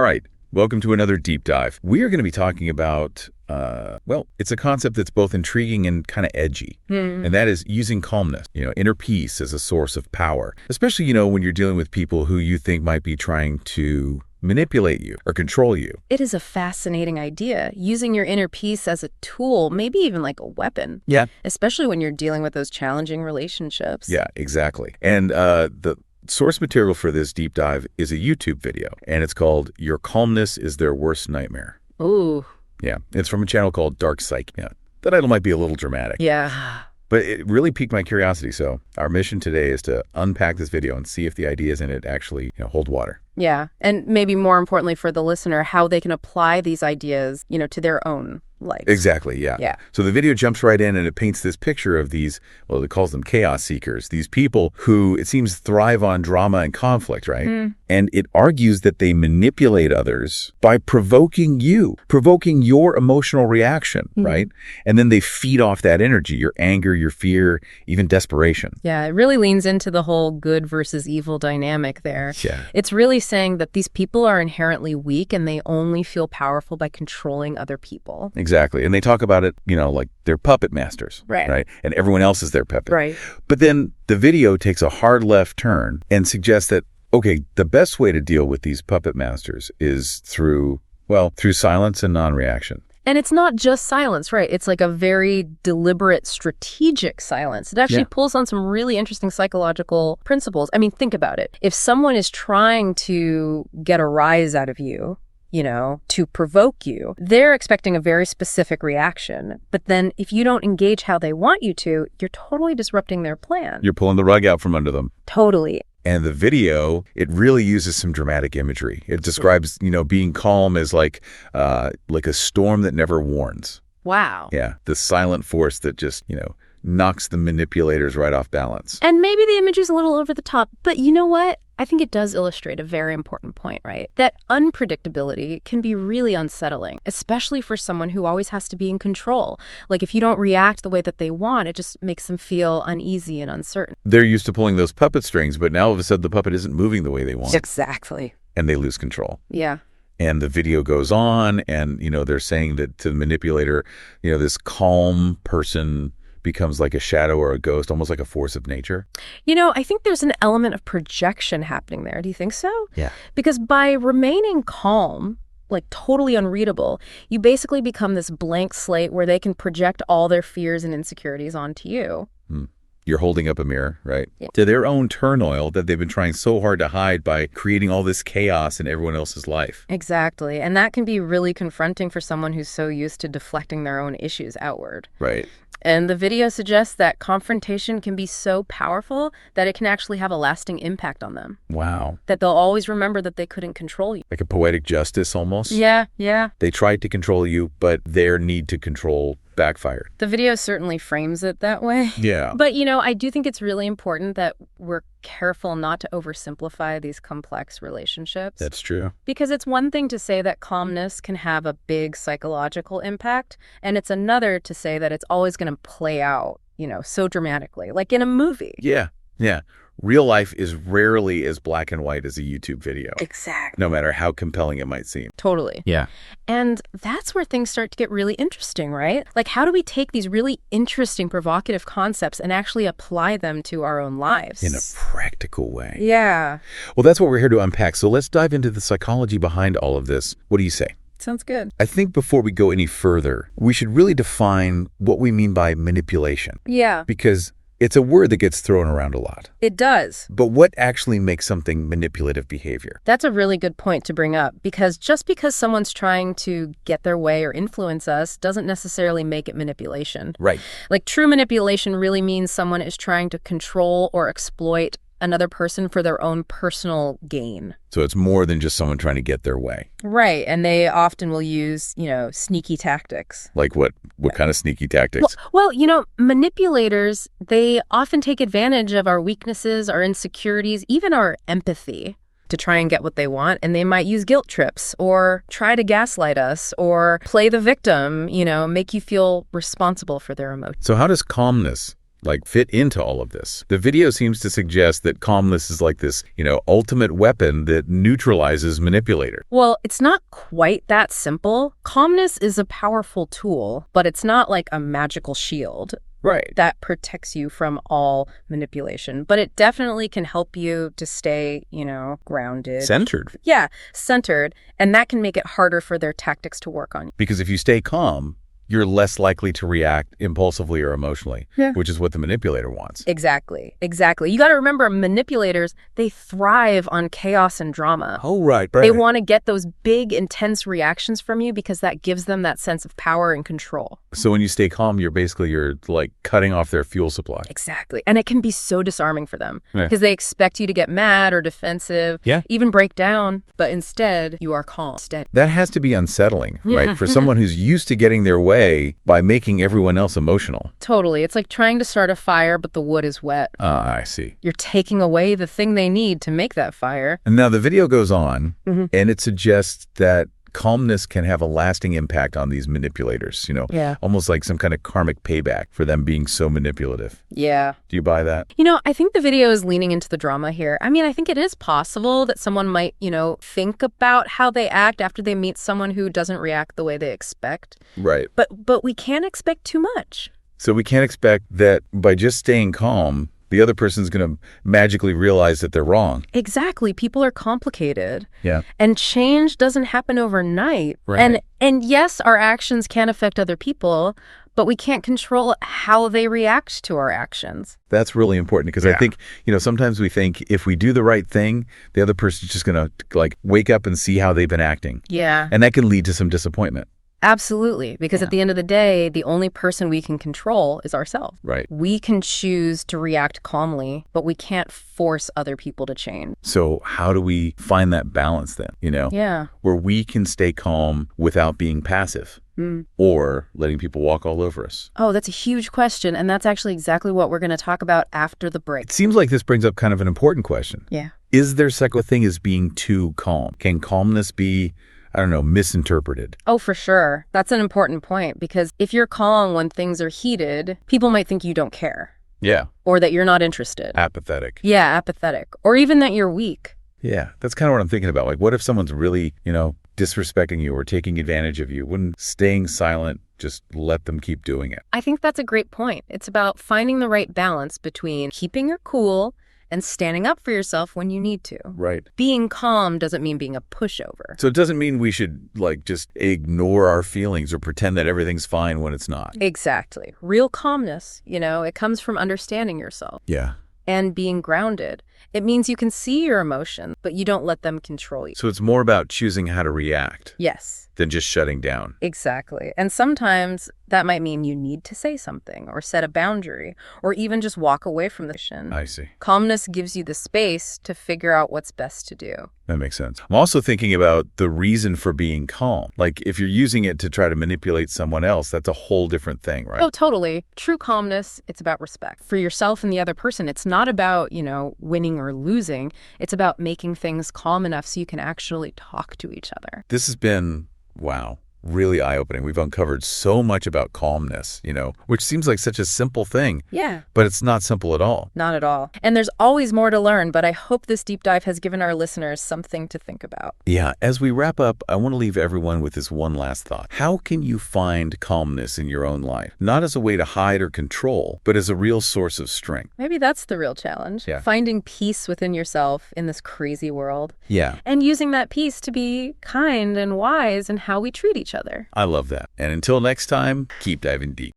All right, welcome to another deep dive. We are going to be talking about, it's a concept that's both intriguing and kind of edgy, and that is using calmness, inner peace as a source of power, especially, when you're dealing with people who you think might be trying to manipulate you or control you. It is a fascinating idea, using your inner peace as a tool, maybe even like a weapon. Yeah. Especially when you're dealing with those challenging relationships. Yeah, exactly. And the source material for this deep dive is a YouTube video, and it's called Your Calmness is Their Worst Nightmare. Ooh. Yeah, it's from a channel called Dark Psyche. Yeah, the title might be a little dramatic. Yeah. But it really piqued my curiosity, so our mission today is to unpack this video and see if the ideas in it actually hold water. Yeah, and maybe more importantly for the listener, how they can apply these ideas, to their own life. Exactly, yeah. Yeah. So the video jumps right in and it paints this picture of these, well, it calls them chaos seekers, these people who, it seems, thrive on drama and conflict, right? And it argues that they manipulate others by provoking your emotional reaction, right? And then they feed off that energy, your anger, your fear, even desperation. Yeah, it really leans into the whole good versus evil dynamic there. Yeah. It's really saying that these people are inherently weak and they only feel powerful by controlling other people. Exactly. And they talk about it, like they're puppet masters. Right. And everyone else is their puppet. Right. But then the video takes a hard left turn and suggests that, okay, the best way to deal with these puppet masters is through silence and non-reaction. And it's not just silence, right? It's like a very deliberate, strategic silence. It actually pulls on some really interesting psychological principles. I mean, think about it. If someone is trying to get a rise out of you, to provoke you, they're expecting a very specific reaction. But then if you don't engage how they want you to, you're totally disrupting their plan. You're pulling the rug out from under them. Totally. And the video, it really uses some dramatic imagery. It describes, being calm as like a storm that never warns. Wow. Yeah, the silent force that just, knocks the manipulators right off balance. And maybe the imagery is a little over the top, but you know what? I think it does illustrate a very important point, right? That unpredictability can be really unsettling, especially for someone who always has to be in control. Like if you don't react the way that they want, it just makes them feel uneasy and uncertain. They're used to pulling those puppet strings, but now all of a sudden the puppet isn't moving the way they want. Exactly. And they lose control. Yeah. And the video goes on and, they're saying that to the manipulator, this calm person becomes like a shadow or a ghost, almost like a force of nature. I think there's an element of projection happening there. Do you think so? Yeah. Because by remaining calm, like totally unreadable, you basically become this blank slate where they can project all their fears and insecurities onto you. You're holding up a mirror, right? Yeah. To their own turmoil that they've been trying so hard to hide by creating all this chaos in everyone else's life. Exactly. And that can be really confronting for someone who's so used to deflecting their own issues outward. Right. And the video suggests that confrontation can be so powerful that it can actually have a lasting impact on them. Wow. That they'll always remember that they couldn't control you. Like a poetic justice almost? Yeah. They tried to control you, but their need to control backfired. The video certainly frames it that way. Yeah. But, I do think it's really important that we're careful not to oversimplify these complex relationships. That's true. Because it's one thing to say that calmness can have a big psychological impact, and it's another to say that it's always going to play out, so dramatically, like in a movie. Yeah. Real life is rarely as black and white as a YouTube video. Exactly. No matter how compelling it might seem. Totally. Yeah. And that's where things start to get really interesting, right? Like, how do we take these really interesting, provocative concepts and actually apply them to our own lives? In a practical way. Yeah. Well, that's what we're here to unpack. So let's dive into the psychology behind all of this. What do you say? Sounds good. I think before we go any further, we should really define what we mean by manipulation. Yeah. Because it's a word that gets thrown around a lot. It does. But what actually makes something manipulative behavior? That's a really good point to bring up, because just because someone's trying to get their way or influence us doesn't necessarily make it manipulation. Right. Like true manipulation really means someone is trying to control or exploit another person for their own personal gain. So it's more than just someone trying to get their way. Right. And they often will use, sneaky tactics. Like what? What kind of sneaky tactics? Well, manipulators, they often take advantage of our weaknesses, our insecurities, even our empathy to try and get what they want. And they might use guilt trips or try to gaslight us or play the victim, make you feel responsible for their emotions. So how does calmness like fit into all of this? The video seems to suggest that calmness is like this, ultimate weapon that neutralizes manipulators. Well, it's not quite that simple. Calmness is a powerful tool, but it's not like a magical shield. Right. That protects you from all manipulation. But it definitely can help you to stay, grounded. Centered. Yeah, centered. And that can make it harder for their tactics to work on you. Because if you stay calm, you're less likely to react impulsively or emotionally, which is what the manipulator wants. Exactly. You got to remember, manipulators, they thrive on chaos and drama. Oh, right. They want to get those big, intense reactions from you because that gives them that sense of power and control. So when you stay calm, you're like cutting off their fuel supply. Exactly. And it can be so disarming for them because they expect you to get mad or defensive, even break down. But instead, you are calm. That has to be unsettling, right? For someone who's used to getting their way by making everyone else emotional. Totally. It's like trying to start a fire, but the wood is wet. I see. You're taking away the thing they need to make that fire. And now the video goes on, and it suggests that calmness can have a lasting impact on these manipulators, almost like some kind of karmic payback for them being so manipulative. Yeah. Do you buy that? I think the video is leaning into the drama here. I mean, I think it is possible that someone might, think about how they act after they meet someone who doesn't react the way they expect. Right. But we can't expect too much. So we can't expect that by just staying calm, the other person's going to magically realize that they're wrong. Exactly. People are complicated. Yeah. And change doesn't happen overnight. Right. And yes, our actions can affect other people, but we can't control how they react to our actions. That's really important because I think, sometimes we think if we do the right thing, the other person's just going to wake up and see how they've been acting. Yeah. And that can lead to some disappointment. Absolutely. Because at the end of the day, the only person we can control is ourselves. Right. We can choose to react calmly, but we can't force other people to change. So how do we find that balance then, Yeah. where we can stay calm without being passive or letting people walk all over us? Oh, that's a huge question. And that's actually exactly what we're going to talk about after the break. It seems like this brings up kind of an important question. Yeah. Is there such a thing as being too calm? Can calmness be misinterpreted? Oh, for sure. That's an important point because if you're calm when things are heated, people might think you don't care. Yeah. Or that you're not interested. Apathetic. Yeah, apathetic. Or even that you're weak. Yeah, that's kind of what I'm thinking about. Like, what if someone's really, disrespecting you or taking advantage of you? Wouldn't staying silent just let them keep doing it? I think that's a great point. It's about finding the right balance between keeping your cool and standing up for yourself when you need to. Right. Being calm doesn't mean being a pushover. So it doesn't mean we should just ignore our feelings or pretend that everything's fine when it's not. Exactly. Real calmness, it comes from understanding yourself. Yeah. And being grounded. It means you can see your emotions, but you don't let them control you. So it's more about choosing how to react. Yes. Than just shutting down. Exactly. And sometimes that might mean you need to say something or set a boundary or even just walk away from the mission. I see. Calmness gives you the space to figure out what's best to do. That makes sense. I'm also thinking about the reason for being calm. Like if you're using it to try to manipulate someone else, that's a whole different thing, right? Oh, totally. True calmness, it's about respect for yourself and the other person. It's not about, winning or losing. It's about making things calm enough so you can actually talk to each other. This has been, wow, really eye-opening. We've uncovered so much about calmness, which seems like such a simple thing. Yeah. But it's not simple at all. Not at all. And there's always more to learn, but I hope this deep dive has given our listeners something to think about. Yeah. As we wrap up, I want to leave everyone with this one last thought. How can you find calmness in your own life? Not as a way to hide or control, but as a real source of strength. Maybe that's the real challenge. Yeah. Finding peace within yourself in this crazy world. Yeah. And using that peace to be kind and wise in how we treat each other. I love that. And until next time, keep diving deep.